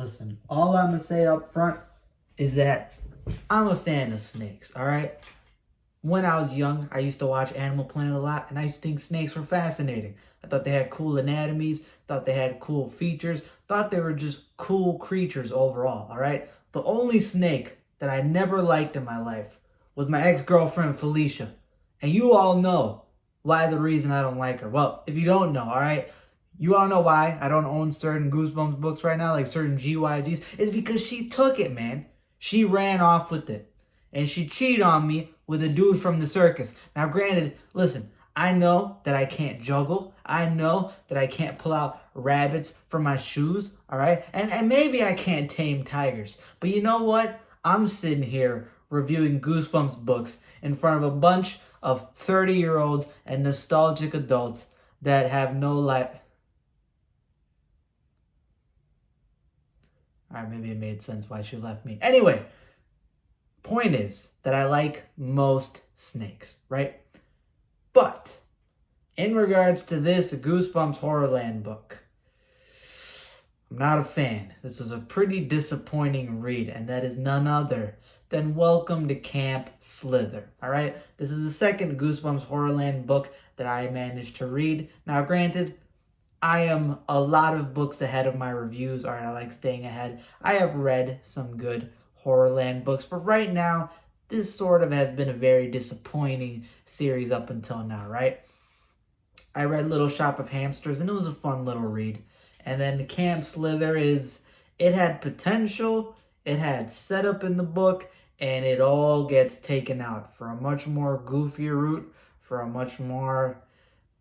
Listen, all I'm going to say up front is that I'm a fan of snakes, all right? When I was young, I used to watch Animal Planet a lot, and I used to think snakes were fascinating. I thought they had cool anatomies, thought they had cool features, thought they were just cool creatures overall, all right? The only snake that I never liked in my life was my ex-girlfriend, Felicia. And you all know why the reason I don't like her. Well, if you don't know, all right? You all know why I don't own certain Goosebumps books right now, like certain GYGs? It's because she took it, man. She ran off with it. And she cheated on me with a dude from the circus. Now, granted, listen, I know that I can't juggle. I know that I can't pull out rabbits from my shoes, all right? And maybe I can't tame tigers. But you know what? I'm sitting here reviewing Goosebumps books in front of a bunch of 30-year-olds and nostalgic adults that have no life. All right, maybe it made sense why she left me. Anyway, point is that I like most snakes, right? But in regards to this Goosebumps Horrorland book, I'm not a fan. This was a pretty disappointing read, and that is none other than Welcome to Camp Slither, all right? This is the second Goosebumps Horrorland book that I managed to read. Now, granted, I am a lot of books ahead of my reviews. All right, I like staying ahead. I have read some good Horrorland books, but right now, this sort of has been a very disappointing series up until now, right? I read Little Shop of Hamsters, and it was a fun little read. And then Camp Slither it had potential, it had setup in the book, and it all gets taken out for a much more goofier route, for a much more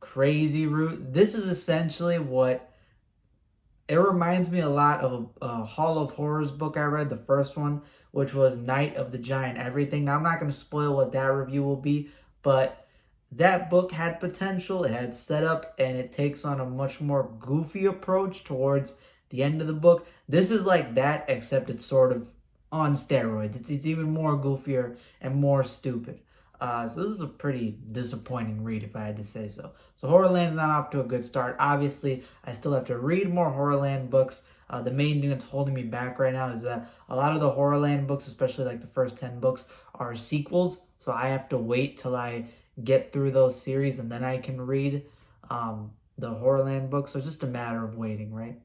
crazy route. This is essentially it reminds me a lot of a Hall of Horrors book I read, the first one, which was Night of the Giant Everything. Now, I'm not going to spoil what that review will be, but that book had potential, it had setup, and it takes on a much more goofy approach towards the end of the book. This is like that, except it's sort of on steroids. It's even more goofier and more stupid. So this is a pretty disappointing read, if I had to say so. So Horrorland's not off to a good start. Obviously, I still have to read more Horrorland books. The main thing that's holding me back right now is that a lot of the Horrorland books, especially like the first 10 books, are sequels. So I have to wait till I get through those series and then I can read the Horrorland books. So it's just a matter of waiting, right?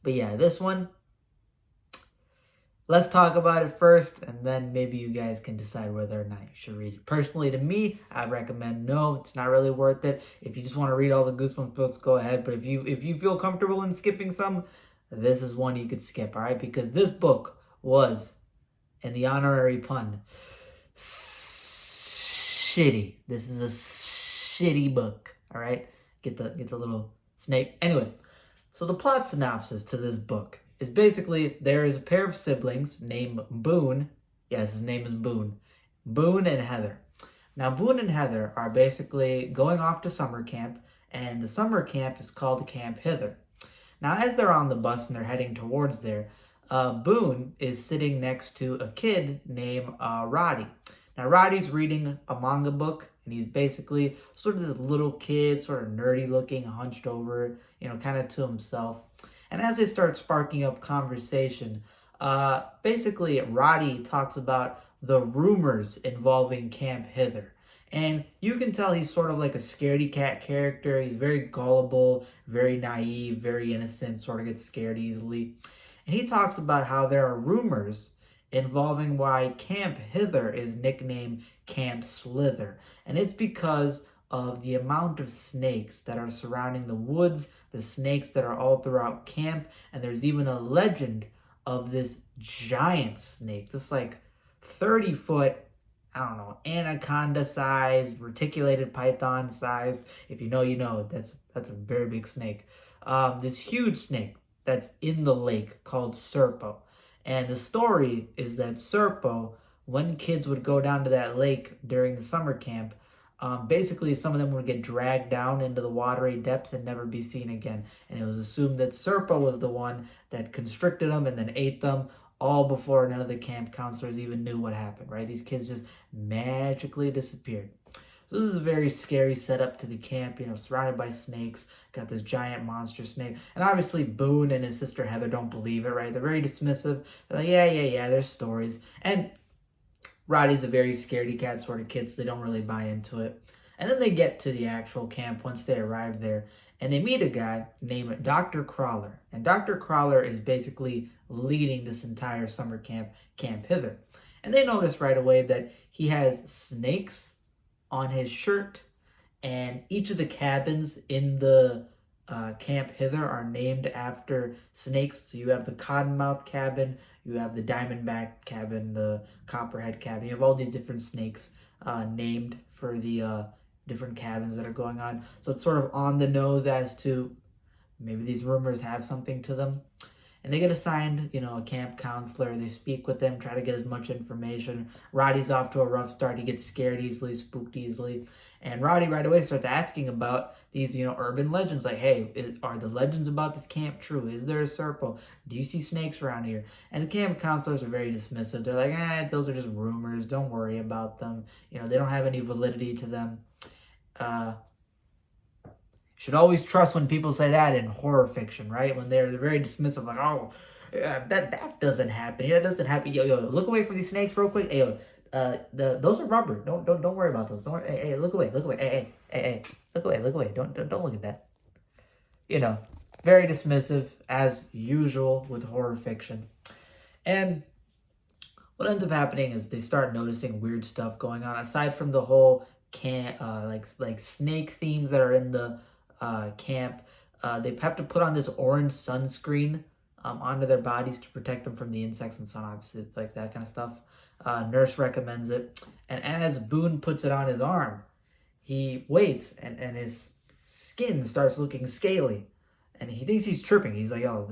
But yeah, this one, let's talk about it first, and then maybe you guys can decide whether or not you should read it. Personally, to me, I'd recommend no. It's not really worth it. If you just want to read all the Goosebumps books, go ahead. But if you feel comfortable in skipping some, this is one you could skip, all right? Because this book was, and the honorary pun, shitty. This is a shitty book, all right? Get the little snake. Anyway, so the plot synopsis to this book is basically there is a pair of siblings named Boone. Yes, his name is Boone. Boone and Heather. Now, Boone and Heather are basically going off to summer camp, and the summer camp is called Camp Hither. Now, as they're on the bus and they're heading towards there, Boone is sitting next to a kid named Roddy. Now, Roddy's reading a manga book, and he's basically sort of this little kid, sort of nerdy looking, hunched over, kind of to himself. And as they start sparking up conversation, basically Roddy talks about the rumors involving Camp Hither. And you can tell he's sort of like a scaredy cat character. He's very gullible, very naive, very innocent, sort of gets scared easily. And he talks about how there are rumors involving why Camp Hither is nicknamed Camp Slither. And it's because of the amount of snakes that are surrounding the woods, the snakes that are all throughout camp, and there's even a legend of this giant snake, this like 30-foot, I don't know, anaconda-sized, reticulated python-sized. If you know, you know. That's a very big snake. This huge snake that's in the lake called Serpo. And the story is that Serpo, when kids would go down to that lake during the summer camp, basically some of them would get dragged down into the watery depths and never be seen again. And it was assumed that Serpo was the one that constricted them and then ate them, all before none of the camp counselors even knew what happened, right? These kids just magically disappeared. So this is a very scary setup to the camp, surrounded by snakes. Got this giant monster snake. And obviously Boone and his sister Heather don't believe it, right? They're very dismissive. They're like, yeah, there's stories. And Roddy's a very scaredy cat sort of kid, so they don't really buy into it. And then they get to the actual camp once they arrive there, and they meet a guy named Dr. Crawler. And Dr. Crawler is basically leading this entire summer camp, Camp Hither. And they notice right away that he has snakes on his shirt, and each of the cabins in the Camp Hither are named after snakes. So you have the Cottonmouth cabin, you have the Diamondback cabin, the Copperhead cabin. You have all these different snakes named for the different cabins that are going on. So it's sort of on the nose as to maybe these rumors have something to them. And they get assigned, a camp counselor. They speak with them, try to get as much information. Roddy's off to a rough start. He gets scared easily, spooked easily. And Roddy right away starts asking about these, urban legends. Like, hey, are the legends about this camp true? Is there a serpent? Do you see snakes around here? And the camp counselors are very dismissive. They're like, those are just rumors. Don't worry about them. They don't have any validity to them. Should always trust when people say that in horror fiction, right? When they're very dismissive, like, oh, that doesn't happen. That doesn't happen. Yo, look away from these snakes real quick. Hey, those are rubber. Don't worry about those. Don't worry. Hey, look away. Hey, look away. Don't look at that. Very dismissive as usual with horror fiction. And what ends up happening is they start noticing weird stuff going on aside from the whole like snake themes that are in the camp. They have to put on this orange sunscreen onto their bodies to protect them from the insects and sun. Obviously, it's like that kind of stuff. Nurse recommends it, and as Boone puts it on his arm, he waits, and his skin starts looking scaly, and he thinks he's tripping. He's like, "Oh,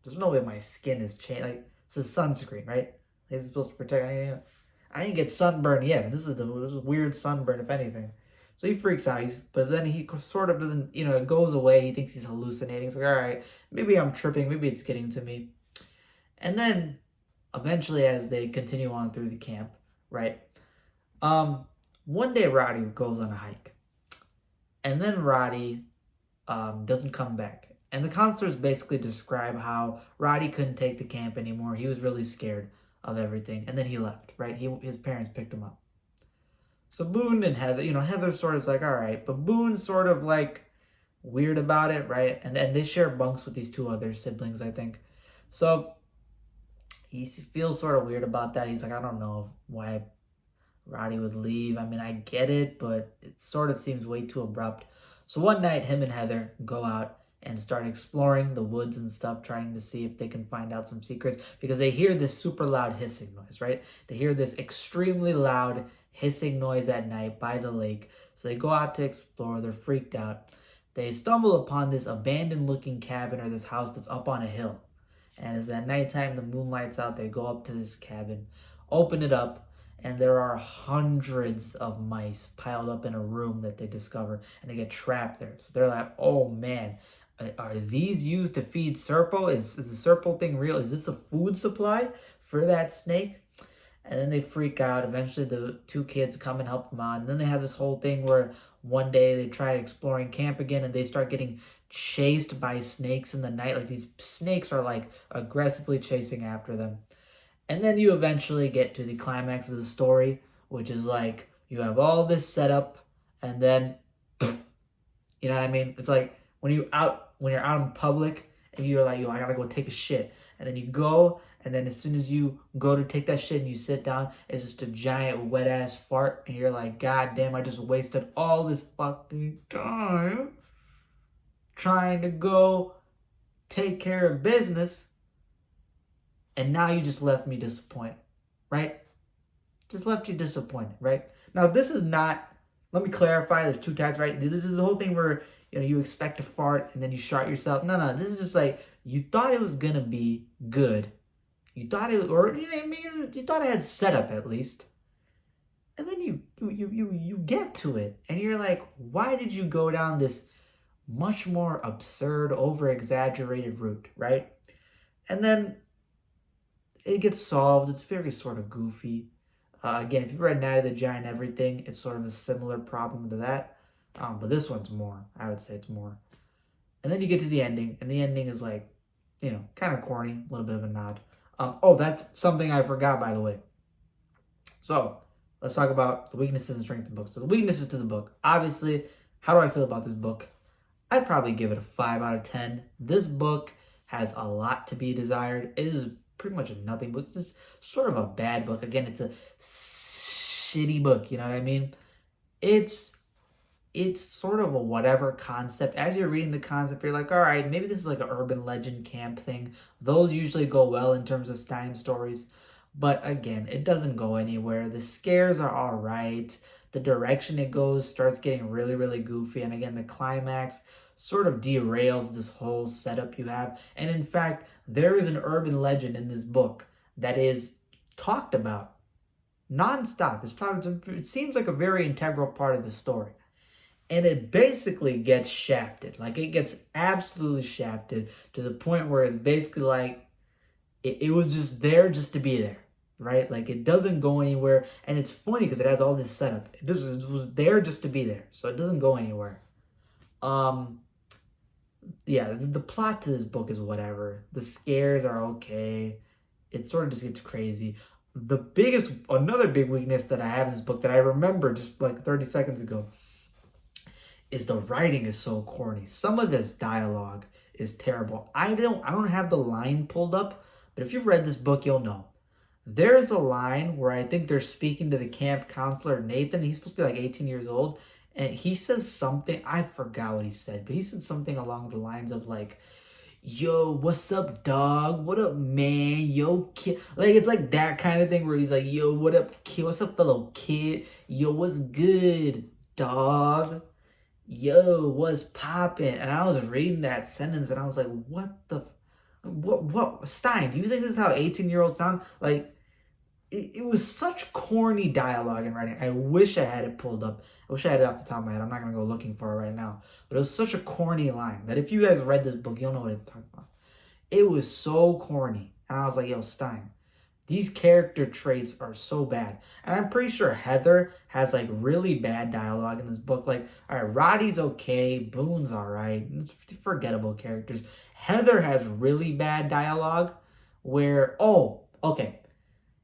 there's no way my skin is changed. Like, it's a sunscreen, right? It's supposed to protect." I didn't get sunburned yet. This is a weird sunburn, if anything. So he freaks out, but then he sort of doesn't, it goes away. He thinks he's hallucinating. He's like, all right, maybe I'm tripping. Maybe it's getting to me. And then eventually, as they continue on through the camp, right, one day Roddy goes on a hike. And then Roddy doesn't come back. And the counselors basically describe how Roddy couldn't take the camp anymore. He was really scared of everything, and then he left, right? His parents picked him up. So Boone and Heather, Heather sort of like, all right, but Boone's sort of like weird about it, right? And they share bunks with these two other siblings, I think. So he feels sort of weird about that. He's like, I don't know why Roddy would leave. I mean, I get it, but it sort of seems way too abrupt. So one night, him and Heather go out and start exploring the woods and stuff, trying to see if they can find out some secrets, because they hear this super loud hissing noise, right? They hear this extremely loud hissing noise at night by the lake. So they go out to explore. They're freaked out. They stumble upon this abandoned looking cabin, or this house that's up on a hill. And as at nighttime, the moon lights out, they go up to this cabin, open it up, and there are hundreds of mice piled up in a room that they discover, and they get trapped there. So they're like, oh man, are these used to feed Serpo? Is the Serpo thing real? Is this a food supply for that snake? And then they freak out. Eventually, the two kids come and help them out. And then they have this whole thing where one day they try exploring camp again, and they start getting chased by snakes in the night. Like, these snakes are like aggressively chasing after them. And then you eventually get to the climax of the story, which is like, you have all this setup, and then, you know what I mean? It's like when you're out in public and you're like, yo, I gotta go take a shit. And then you go, and then as soon as you go to take that shit and you sit down, it's just a giant wet ass fart. And you're like, God damn, I just wasted all this fucking time trying to go take care of business. And now you just left me disappointed, right? Just left you disappointed, right? Now, this is not, let me clarify, there's two types, right? This is the whole thing where, you expect to fart and then you shart yourself. No, this is just like, you thought it was going to be good. You thought it, or you thought it had setup at least. And then you get to it and you're like, why did you go down this much more absurd, over-exaggerated route, right? And then it gets solved. It's very sort of goofy. Again, if you've read Night of the Giant Everything, it's sort of a similar problem to that. But this one's more. I would say it's more. And then you get to the ending, and the ending is like, kind of corny, a little bit of a nod. That's something I forgot, by the way. So, let's talk about the weaknesses and strengths of the book. So, the weaknesses to the book. Obviously, how do I feel about this book? I'd probably give it a 5 out of 10. This book has a lot to be desired. It is pretty much a nothing book. It's sort of a bad book. Again, it's a shitty book, you know what I mean? It's sort of a whatever concept. As you're reading the concept, you're like, all right, maybe this is like an urban legend camp thing. Those usually go well in terms of Stein stories. But again, it doesn't go anywhere. The scares are all right. The direction it goes starts getting really, really goofy. And again, the climax sort of derails this whole setup you have. And in fact, there is an urban legend in this book that is talked about nonstop. It seems like a very integral part of the story. And it basically gets shafted. Like, it gets absolutely shafted to the point where it's basically like, it was just there just to be there, right? Like, it doesn't go anywhere. And it's funny because it has all this setup. It was there just to be there. So it doesn't go anywhere. Yeah, the plot to this book is whatever. The scares are okay. It sort of just gets crazy. Another big weakness that I have in this book that I remember just like 30 seconds ago is the writing is so corny. Some of this dialogue is terrible. I don't have the line pulled up, but if you've read this book, you'll know. There's a line where I think they're speaking to the camp counselor, Nathan. He's supposed to be like 18 years old. And he says something, I forgot what he said, but he said something along the lines of like, yo, what's up, dog? What up, man? Yo, kid. Like, it's like that kind of thing where he's like, yo, what up, kid? What's up, fellow kid? Yo, what's good, dog? Yo, what's poppin'? And I was reading that sentence and I was like, what, Stein, do you think this is how 18-year-olds sound? Like, it was such corny dialogue and writing. I wish I had it pulled up. I wish I had it off the top of my head. I'm not going to go looking for it right now. But it was such a corny line that if you guys read this book, you'll know what I'm talking about. It was so corny. And I was like, yo, Stein, these character traits are so bad. And I'm pretty sure Heather has like really bad dialogue in this book. Like, all right, Roddy's okay. Boone's all right. It's forgettable characters. Heather has really bad dialogue where, okay.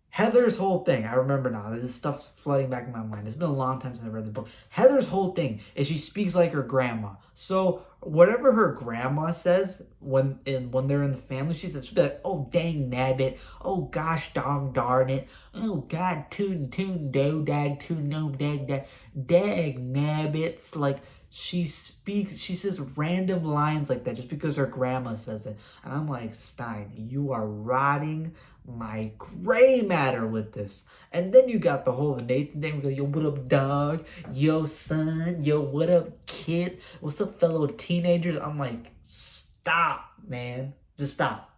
Heather's whole thing, I remember now, this stuff's flooding back in my mind. It's been a long time since I read the book. Heather's whole thing is she speaks like her grandma. So whatever her grandma says when they're in the family, she'll be like, oh, dang nabbit. Oh, gosh, darn it. Oh, God, toon, do, dag, toon, no, dag, nabbits. Like, she says random lines like that just because her grandma says it. And I'm like, Stein, you are rotting my gray matter with this. And then you got the whole Nathan thing with, yo, what up, dog? Yo, son. Yo, what up, kid? What's up, fellow teenagers? I'm like, stop, man. Just stop.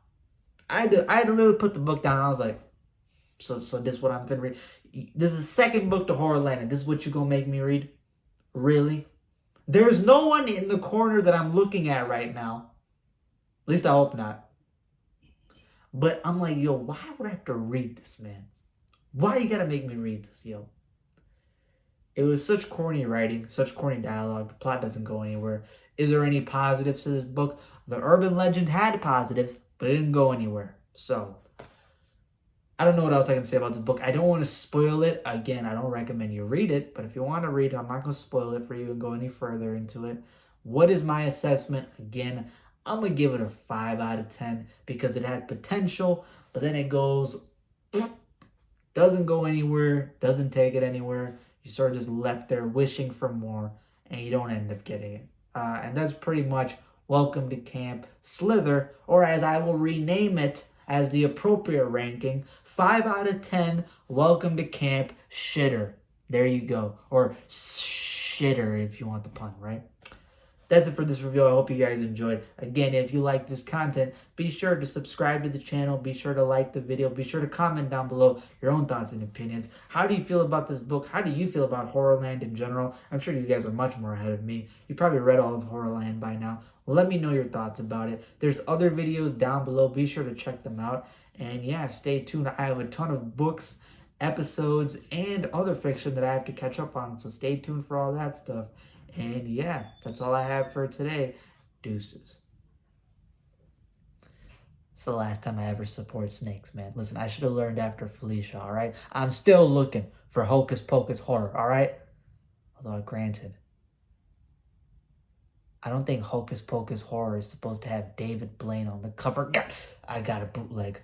I had to literally put the book down. And I was like, so this is what I'm gonna read. This is the second book to Horrorland, and this is what you're gonna make me read? Really? There's no one in the corner that I'm looking at right now. At least I hope not. But I'm like, yo, why would I have to read this, man? Why you gotta make me read this, yo? It was such corny writing, such corny dialogue. The plot doesn't go anywhere. Is there any positives to this book? The urban legend had positives, but it didn't go anywhere. So, I don't know what else I can say about this book. I don't want to spoil it. Again, I don't recommend you read it. But if you want to read it, I'm not going to spoil it for you and go any further into it. What is my assessment? Again, I'm going to give it a 5 out of 10 because it had potential, but then it goes, doesn't go anywhere, doesn't take it anywhere. You sort of just left there wishing for more, and you don't end up getting it. And that's pretty much Welcome to Camp Slither, or as I will rename it as the appropriate ranking, 5 out of 10, Welcome to Camp Shitter. There you go. Or shitter if you want the pun, right? That's it for this review. I hope you guys enjoyed. Again, if you like this content, be sure to subscribe to the channel. Be sure to like the video. Be sure to comment down below your own thoughts and opinions. How do you feel about this book? How do you feel about Horrorland in general? I'm sure you guys are much more ahead of me. You probably read all of Horrorland by now. Let me know your thoughts about it. There's other videos down below. Be sure to check them out. And yeah, stay tuned. I have a ton of books episodes and other fiction that I have to catch up on. So stay tuned for all that stuff. And yeah, that's all I have for today. Deuces. It's the last time I ever support snakes, man. Listen, I should have learned after Felicia, all right? I'm still looking for Hocus Pocus horror, all right? Although, granted, I don't think Hocus Pocus horror is supposed to have David Blaine on the cover. I got a bootleg.